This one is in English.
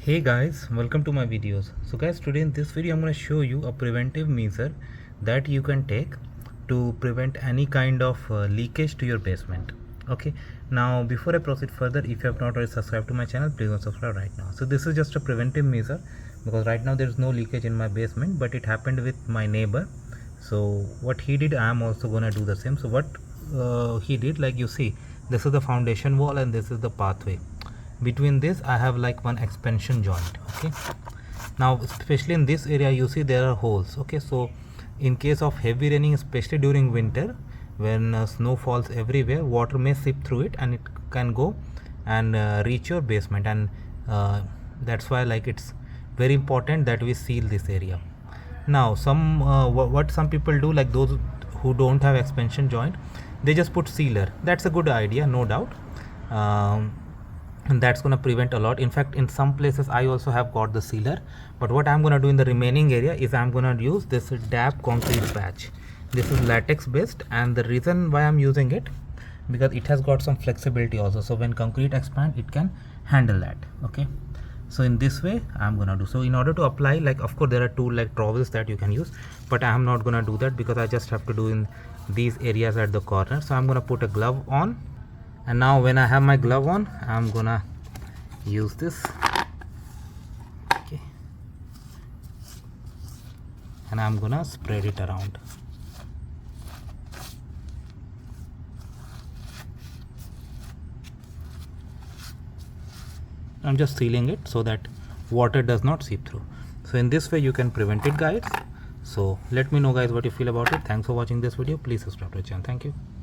Hey guys, welcome to my videos. So guys, today in this video I'm going to show you a preventive measure that you can take to prevent any kind of leakage to your basement. Okay, now before I proceed further, if you have not already subscribed to my channel, please go subscribe right now. So this is just a preventive measure because right now there is no leakage in my basement, but it happened with my neighbor. So what he did, I am also going to do the same. So what he did, like you see, this is the foundation wall and this is the pathway. Between this I have like one expansion joint. Okay, now especially in this area you see there are holes. Okay, so in case of heavy raining, especially during winter when snow falls everywhere, water may seep through it and it can go and reach your basement, and that's why like it's very important that we seal this area. Now what some people do, like those who don't have expansion joint, they just put sealer. That's a good idea, no doubt. And that's going to prevent a lot. In fact, in some places I also have got the sealer, but what I'm going to do in the remaining area is I'm going to use this DAP concrete patch. This is latex based, and the reason why I'm using it, because it has got some flexibility also, so when concrete expand it can handle that. Okay, so in this way I'm gonna do. So in order to apply, like of course there are two like trowels that you can use, but I am not gonna do that because I just have to do in these areas at the corner. So I'm gonna put a glove on, and now when I have my glove on, I'm gonna use this. Okay, and I'm gonna spread it around. I'm just sealing it so that water does not seep through. So in this way you can prevent it, guys. So let me know guys what you feel about it. Thanks for watching this video. Please subscribe to the channel. Thank you.